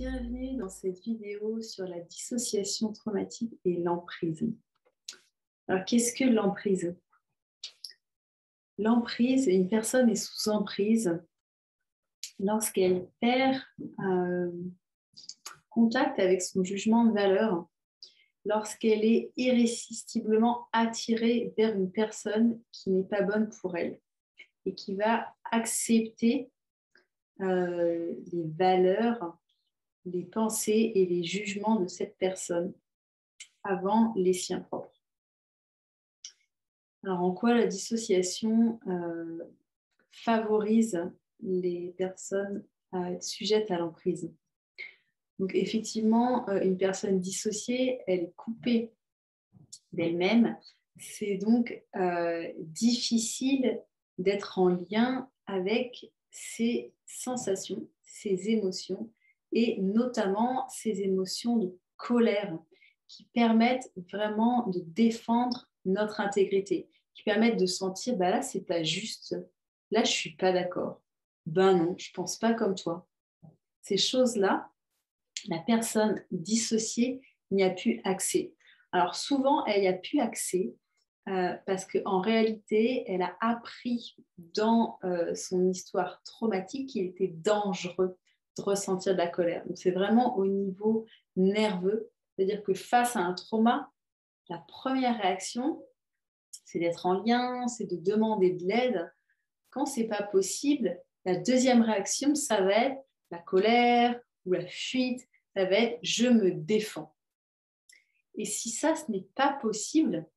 Bienvenue dans cette vidéo sur la dissociation traumatique et l'emprise. Alors, qu'est-ce que l'emprise? L'emprise, une personne est sous emprise lorsqu'elle perd contact avec son jugement de valeur, lorsqu'elle est irrésistiblement attirée vers une personne qui n'est pas bonne pour elle et qui va accepter les valeurs, les pensées et les jugements de cette personne avant les siens propres. Alors, en quoi la dissociation favorise les personnes à être sujettes à l'emprise? Donc, effectivement, une personne dissociée, elle est coupée d'elle-même. C'est donc difficile d'être en lien avec ses sensations, ses émotions, et notamment ces émotions de colère qui permettent vraiment de défendre notre intégrité, qui permettent de sentir, bah là, c'est pas juste, là, je suis pas d'accord, ben non, je pense pas comme toi. Ces choses-là, la personne dissociée n'y a plus accès. Alors souvent, elle n'y a plus accès parce qu'en réalité, elle a appris dans son histoire traumatique qu'il était dangereux de ressentir de la colère. Donc c'est vraiment au niveau nerveux, c'est-à-dire que face à un trauma, la première réaction, c'est d'être en lien, c'est de demander de l'aide. Quand ce n'est pas possible, la deuxième réaction, ça va être la colère ou la fuite, ça va être je me défends. Et si ça, ce n'est pas possible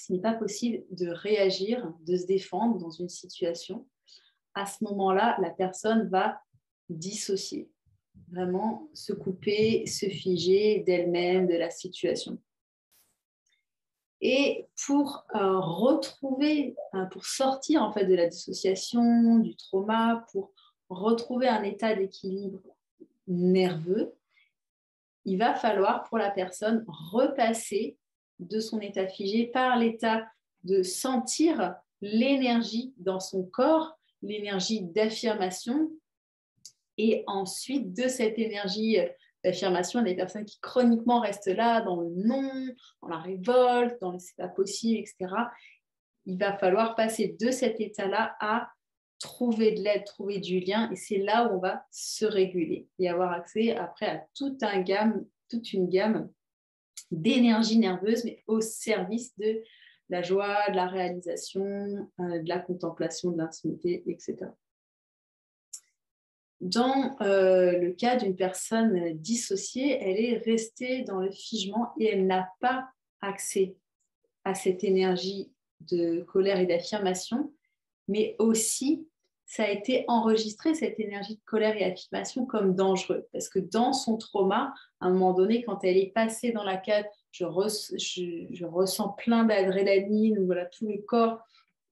de réagir, de se défendre dans une situation, à ce moment-là, la personne va dissocier, vraiment se couper, se figer d'elle-même, de la situation. Et pour pour sortir en fait de la dissociation, du trauma, pour retrouver un état d'équilibre nerveux, il va falloir pour la personne repasser de son état figé par l'état de sentir l'énergie dans son corps, l'énergie d'affirmation, et ensuite de cette énergie d'affirmation, il y a des personnes qui chroniquement restent là dans le non, dans la révolte, dans le c'est pas possible, etc. Il va falloir passer de cet état-là à trouver de l'aide, trouver du lien, et c'est là où on va se réguler et avoir accès après à toute une gamme d'énergie nerveuse, mais au service de la joie, de la réalisation, de la contemplation, de l'intimité, etc. Dans le cas d'une personne dissociée, elle est restée dans le figement et elle n'a pas accès à cette énergie de colère et d'affirmation, mais aussi ça a été enregistré, cette énergie de colère et d'affirmation, comme dangereux. Parce que dans son trauma, à un moment donné, quand elle est passée dans la case, je ressens plein d'adrénaline, voilà, tout le corps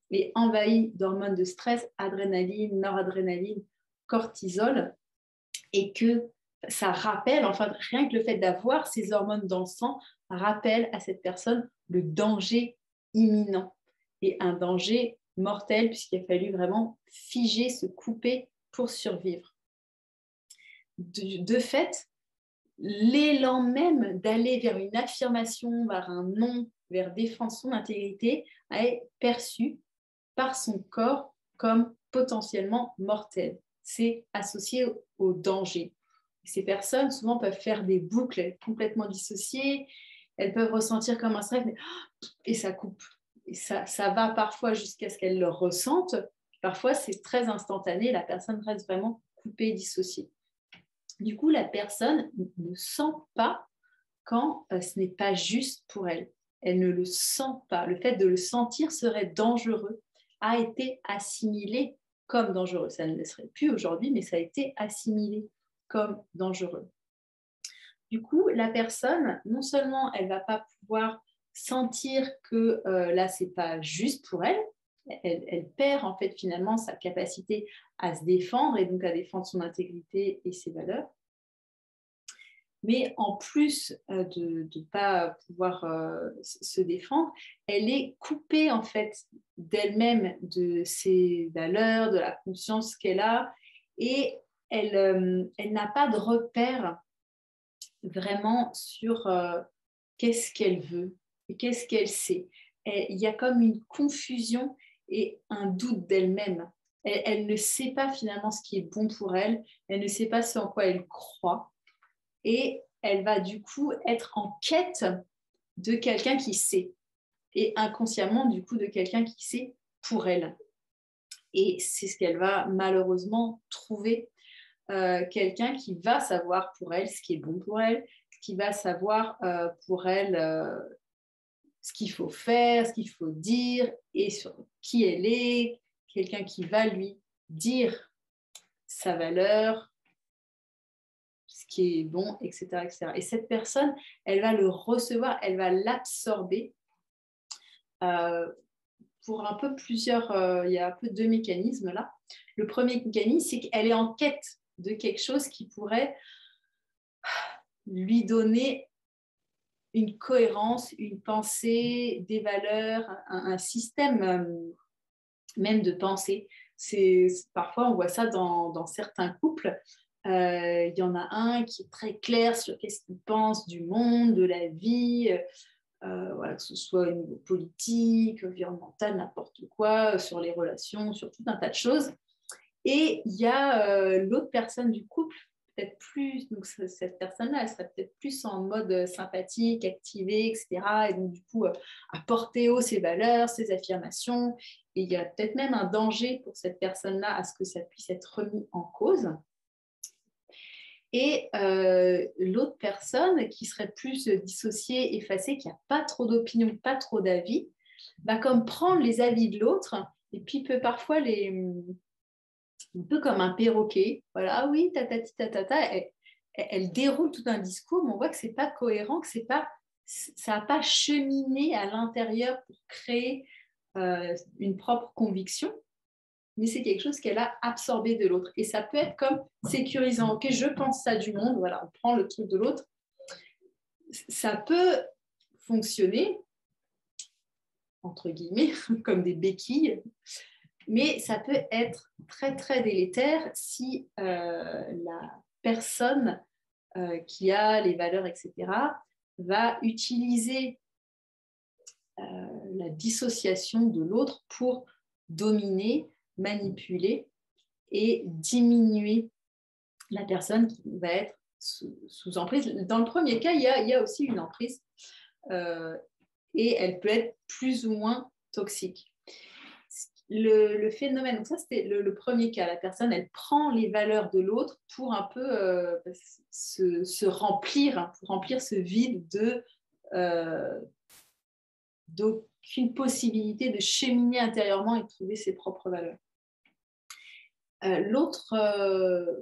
est envahi d'hormones de stress, adrénaline, noradrénaline, cortisol, et que ça rappelle, enfin rien que le fait d'avoir ces hormones dans le sang, rappelle à cette personne le danger imminent et un danger mortel puisqu'il a fallu vraiment figer, se couper pour survivre. De fait, l'élan même d'aller vers une affirmation, vers un non, vers défendre son intégrité, est perçu par son corps comme potentiellement mortel. C'est associé au danger. Ces personnes, souvent, peuvent faire des boucles complètement dissociées. Elles peuvent ressentir comme un stress, et ça coupe. Et ça va parfois jusqu'à ce qu'elles le ressentent. Parfois, c'est très instantané. La personne reste vraiment coupée, dissociée. Du coup, la personne ne sent pas quand ce n'est pas juste pour elle. Elle ne le sent pas. Le fait de le sentir serait dangereux, a été assimilé comme dangereux. Ça ne le serait plus aujourd'hui, mais ça a été assimilé comme dangereux. Du coup, la personne, non seulement elle ne va pas pouvoir sentir que là, ce n'est pas juste pour elle, elle perd en fait finalement sa capacité à se défendre et donc à défendre son intégrité et ses valeurs. Mais en plus de ne pas pouvoir se défendre, elle est coupée en fait d'elle-même, de ses valeurs, de la conscience qu'elle a, et elle n'a pas de repère vraiment sur qu'est-ce qu'elle veut et qu'est-ce qu'elle sait. Il y a comme une confusion et un doute d'elle-même. Elle ne sait pas finalement ce qui est bon pour elle, elle ne sait pas ce en quoi elle croit, et elle va du coup être en quête de quelqu'un qui sait, et inconsciemment du coup de quelqu'un qui sait pour elle. Et c'est ce qu'elle va malheureusement trouver, quelqu'un qui va savoir pour elle ce qui est bon pour elle, qui va savoir pour elle ce qu'il faut faire, ce qu'il faut dire et sur qui elle est, quelqu'un qui va lui dire sa valeur, ce qui est bon, etc., etc. Et cette personne, elle va le recevoir, elle va l'absorber euh, pour un peu plusieurs, il y a un peu deux mécanismes là. Le premier mécanisme, c'est qu'elle est en quête de quelque chose qui pourrait lui donner une cohérence, une pensée, des valeurs, un système même de pensée. Parfois, on voit ça dans certains couples. Il y en a un qui est très clair sur qu'est-ce qu'il pense du monde, de la vie, voilà, que ce soit au niveau politique, environnemental, n'importe quoi, sur les relations, sur tout un tas de choses. Et il y a l'autre personne du couple, peut-être plus, donc cette personne-là, elle serait peut-être plus en mode sympathique, activée, etc. Et donc, du coup, à porter haut ses valeurs, ses affirmations. Et il y a peut-être même un danger pour cette personne-là à ce que ça puisse être remis en cause. Et l'autre personne qui serait plus dissociée, effacée, qui n'a pas trop d'opinion, pas trop d'avis, va comme prendre les avis de l'autre et puis peut parfois un peu comme un perroquet. Voilà, ah oui, tatati tatata, elle déroule tout un discours, mais on voit que c'est pas cohérent, que ça n'a pas cheminé à l'intérieur pour créer une propre conviction, mais c'est quelque chose qu'elle a absorbé de l'autre. Et ça peut être comme sécurisant. Ok, je pense ça du monde, voilà, on prend le truc de l'autre. Ça peut fonctionner, entre guillemets, comme des béquilles, mais ça peut être très, très délétère si la personne qui a les valeurs, etc., va utiliser la dissociation de l'autre pour dominer, manipuler et diminuer la personne qui va être sous emprise. Dans le premier cas, il y a aussi une emprise et elle peut être plus ou moins toxique. Le phénomène, donc ça c'était le premier cas, la personne elle prend les valeurs de l'autre pour un peu se remplir, pour remplir ce vide d'aucune possibilité de cheminer intérieurement et de trouver ses propres valeurs. L'autre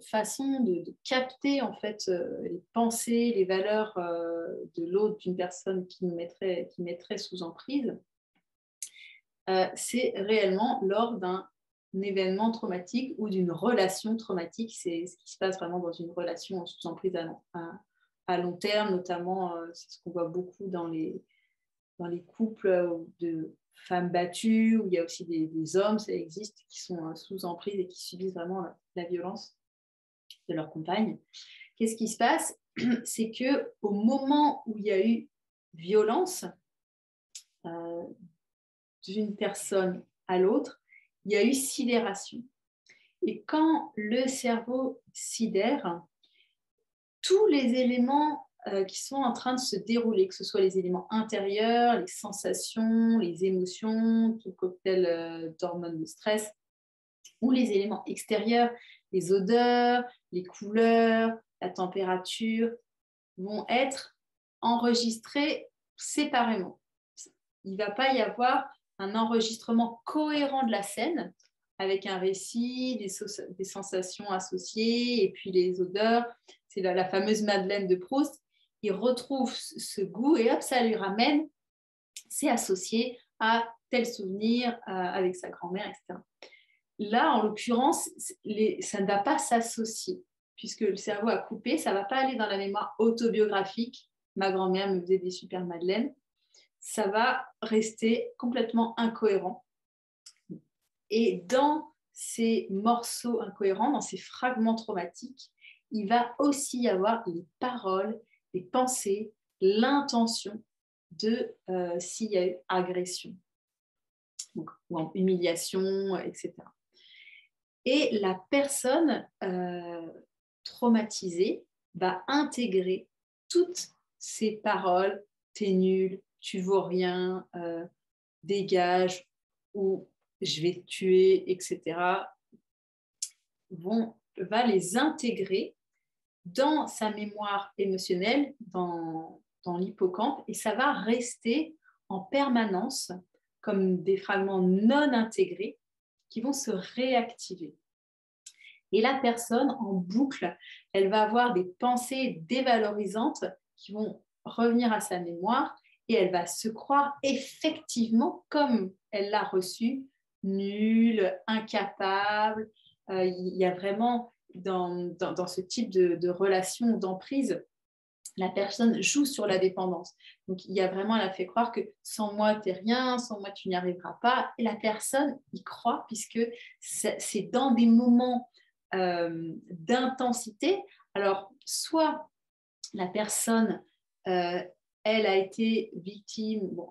façon de capter en fait les pensées, les valeurs de l'autre, d'une personne qui mettrait sous emprise, c'est réellement lors d'un événement traumatique ou d'une relation traumatique. C'est ce qui se passe vraiment dans une relation sous emprise à long terme, notamment c'est ce qu'on voit beaucoup dans les couples de femmes battues, où il y a aussi des hommes, ça existe, qui sont sous emprise et qui subissent vraiment la violence de leur compagne. Qu'est-ce qui se passe? C'est qu'au moment où il y a eu violence d'une personne à l'autre, il y a eu sidération. Et quand le cerveau sidère, tous les éléments qui sont en train de se dérouler, que ce soit les éléments intérieurs, les sensations, les émotions, tout le cocktail d'hormones de stress, ou les éléments extérieurs, les odeurs, les couleurs, la température, vont être enregistrés séparément. Il ne va pas y avoir un enregistrement cohérent de la scène avec un récit, des sensations associées et puis les odeurs. C'est la fameuse Madeleine de Proust. Il retrouve ce goût et hop, ça lui ramène, c'est associé à tel souvenir avec sa grand-mère, etc. Là, en l'occurrence, ça ne va pas s'associer puisque le cerveau a coupé, ça ne va pas aller dans la mémoire autobiographique. Ma grand-mère me faisait des super madeleines. Ça va rester complètement incohérent. Et dans ces morceaux incohérents, dans ces fragments traumatiques, il va aussi y avoir les paroles, les pensées, l'intention de s'il y a eu agression, donc, ou humiliation, etc. Et la personne traumatisée va intégrer toutes ces paroles, t'es nul, tu vaux rien, dégage, ou je vais te tuer, etc., va les intégrer dans sa mémoire émotionnelle, dans l'hippocampe, et ça va rester en permanence comme des fragments non intégrés qui vont se réactiver. Et la personne, en boucle, elle va avoir des pensées dévalorisantes qui vont revenir à sa mémoire et elle va se croire effectivement comme elle l'a reçu, nulle, incapable. Il y a vraiment dans ce type de relation d'emprise, la personne joue sur la dépendance. Donc, il y a vraiment, elle a fait croire que sans moi, tu n'es rien, sans moi, tu n'y arriveras pas. Et la personne y croit puisque c'est dans des moments d'intensité. Alors, soit la personne, elle a été victime, bon,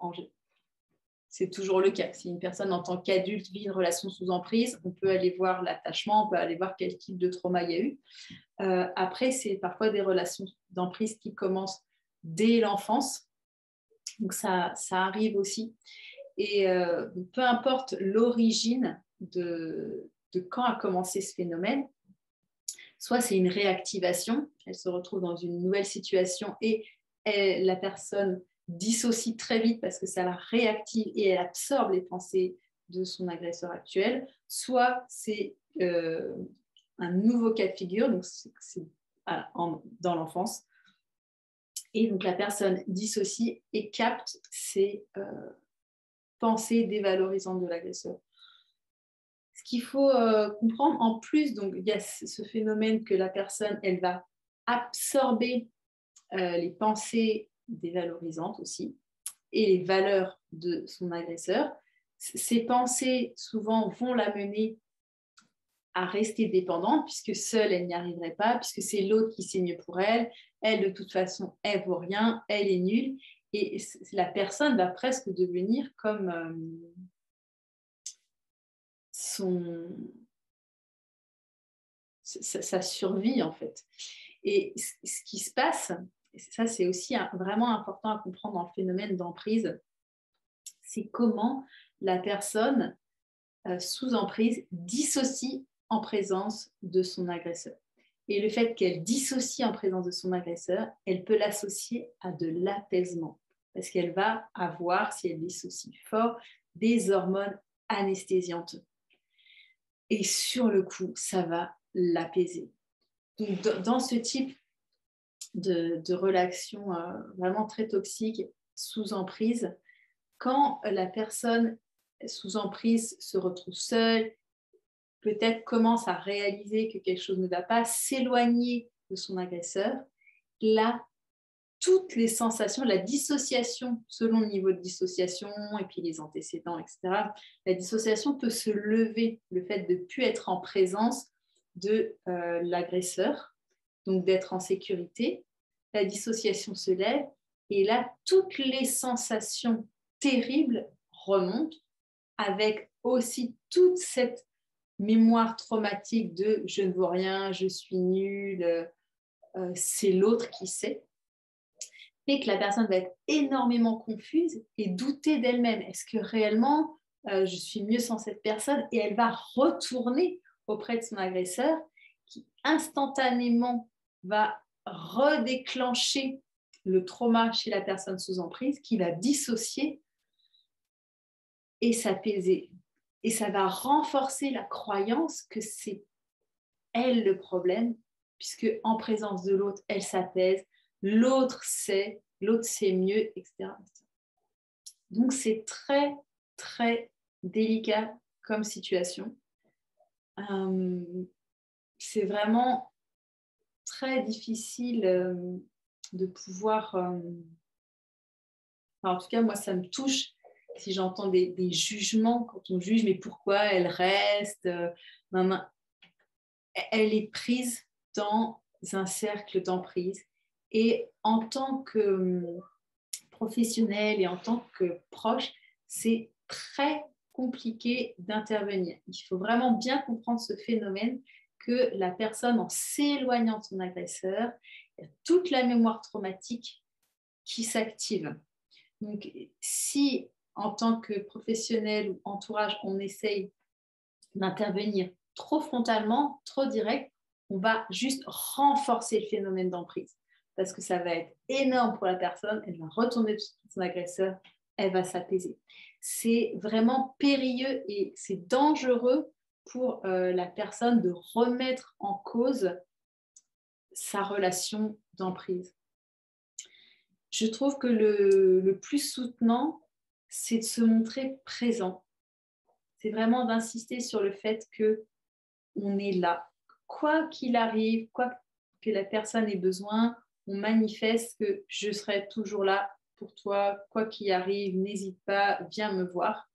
c'est toujours le cas. Si une personne en tant qu'adulte vit une relation sous emprise, on peut aller voir l'attachement, on peut aller voir quel type de trauma il y a eu. Après, c'est parfois des relations d'emprise qui commencent dès l'enfance. Donc, ça arrive aussi. Et peu importe l'origine de quand a commencé ce phénomène, soit c'est une réactivation, elle se retrouve dans une nouvelle situation et la personne dissocie très vite parce que ça la réactive et elle absorbe les pensées de son agresseur actuel, soit c'est un nouveau cas de figure, donc c'est dans l'enfance, et donc la personne dissocie et capte ces pensées dévalorisantes de l'agresseur. Ce qu'il faut comprendre en plus, donc il y a ce phénomène que la personne, elle va absorber les pensées dévalorisantes aussi et les valeurs de son agresseur. Ces pensées, souvent, vont la mener à rester dépendante puisque seule, elle n'y arriverait pas, puisque c'est l'autre qui sait mieux pour elle. Elle, de toute façon, elle vaut rien, elle est nulle. Et la personne va presque devenir comme sa survie, en fait. Et ce qui se passe, et ça c'est aussi vraiment important à comprendre dans le phénomène d'emprise, c'est comment la personne sous emprise dissocie en présence de son agresseur. Et le fait qu'elle dissocie en présence de son agresseur, elle peut l'associer à de l'apaisement, parce qu'elle va avoir, si elle dissocie fort, des hormones anesthésiantes. Et sur le coup, ça va l'apaiser. Donc, dans ce type de relation vraiment très toxique sous emprise, quand la personne sous emprise se retrouve seule, peut-être commence à réaliser que quelque chose ne va pas, s'éloigner de son agresseur, là, toutes les sensations, la dissociation, selon le niveau de dissociation et puis les antécédents, etc., la dissociation peut se lever, le fait de ne plus être en présence de l'agresseur, donc d'être en sécurité. La dissociation se lève et là, toutes les sensations terribles remontent avec aussi toute cette mémoire traumatique de je ne vaux rien, je suis nulle, c'est l'autre qui sait, fait que la personne va être énormément confuse et douter d'elle-même. Est-ce que réellement je suis mieux sans cette personne? Et elle va retourner auprès de son agresseur qui instantanément va redéclencher le trauma chez la personne sous emprise, qui va dissocier et s'apaiser. Et ça va renforcer la croyance que c'est elle le problème, puisque en présence de l'autre, elle s'apaise, l'autre sait mieux, etc. Donc c'est très, très délicat comme situation. C'est vraiment très difficile de pouvoir... en tout cas, moi, ça me touche si j'entends des jugements, quand on juge, mais pourquoi elle reste, elle est prise dans un cercle d'emprise. Et en tant que professionnel et en tant que proche, c'est très compliqué d'intervenir. Il faut vraiment bien comprendre ce phénomène que la personne, en s'éloignant de son agresseur, il y a toute la mémoire traumatique qui s'active. Donc, si en tant que professionnel ou entourage, on essaye d'intervenir trop frontalement, trop direct, on va juste renforcer le phénomène d'emprise parce que ça va être énorme pour la personne, elle va retourner sur son agresseur, elle va s'apaiser. C'est vraiment périlleux et c'est dangereux pour la personne de remettre en cause sa relation d'emprise. Je trouve que le plus soutenant, c'est de se montrer présent. C'est vraiment d'insister sur le fait qu'on est là. Quoi qu'il arrive, quoi que la personne ait besoin, on manifeste que je serai toujours là pour toi. Quoi qu'il arrive, n'hésite pas, viens me voir.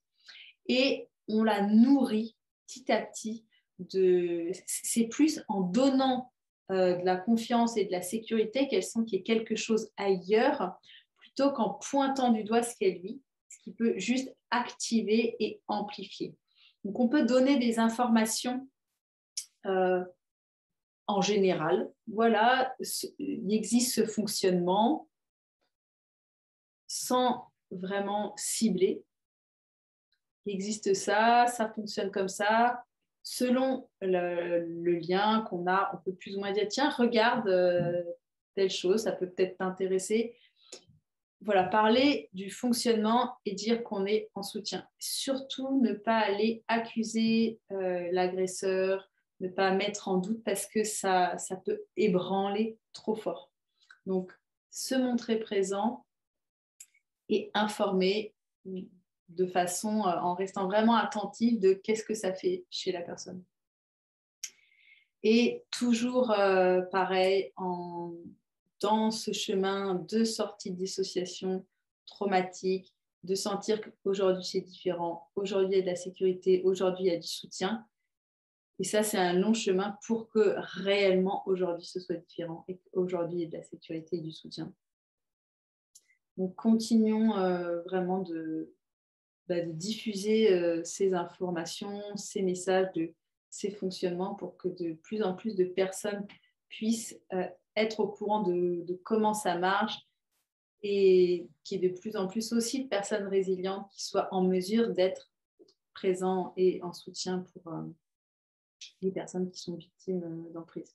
Et on la nourrit petit à petit. C'est plus en donnant de la confiance et de la sécurité qu'elle sent qu'il y a quelque chose ailleurs, plutôt qu'en pointant du doigt ce qu'elle vit, ce qui peut juste activer et amplifier. Donc, on peut donner des informations en général. Voilà, il existe ce fonctionnement sans vraiment cibler. Il existe ça, ça fonctionne comme ça. Selon le lien qu'on a, on peut plus ou moins dire, tiens, regarde telle chose, ça peut peut-être t'intéresser. Voilà, parler du fonctionnement et dire qu'on est en soutien. Surtout, ne pas aller accuser l'agresseur, ne pas mettre en doute parce que ça peut ébranler trop fort. Donc, se montrer présent et informer de façon, en restant vraiment attentif de qu'est-ce que ça fait chez la personne. Et toujours pareil, dans ce chemin de sortie de dissociation traumatique, de sentir qu'aujourd'hui c'est différent, aujourd'hui il y a de la sécurité, aujourd'hui il y a du soutien. Et ça, c'est un long chemin pour que réellement aujourd'hui ce soit différent et qu'aujourd'hui il y ait de la sécurité et du soutien. Donc continuons vraiment de diffuser ces informations, ces messages, ces fonctionnements pour que de plus en plus de personnes puissent être au courant de comment ça marche et qu'il y ait de plus en plus aussi de personnes résilientes qui soient en mesure d'être présents et en soutien pour les personnes qui sont victimes d'emprise.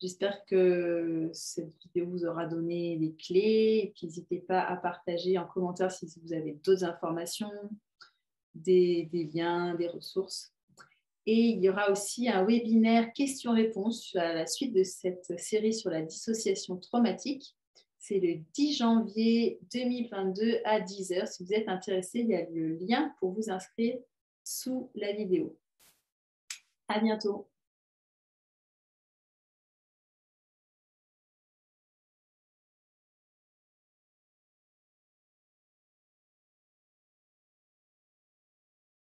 J'espère que cette vidéo vous aura donné les clés. Et puis, n'hésitez pas à partager en commentaire si vous avez d'autres informations, des liens, des ressources. Et il y aura aussi un webinaire questions-réponses à la suite de cette série sur la dissociation traumatique. C'est le 10 janvier 2022 à 10h. Si vous êtes intéressé, il y a le lien pour vous inscrire sous la vidéo. À bientôt.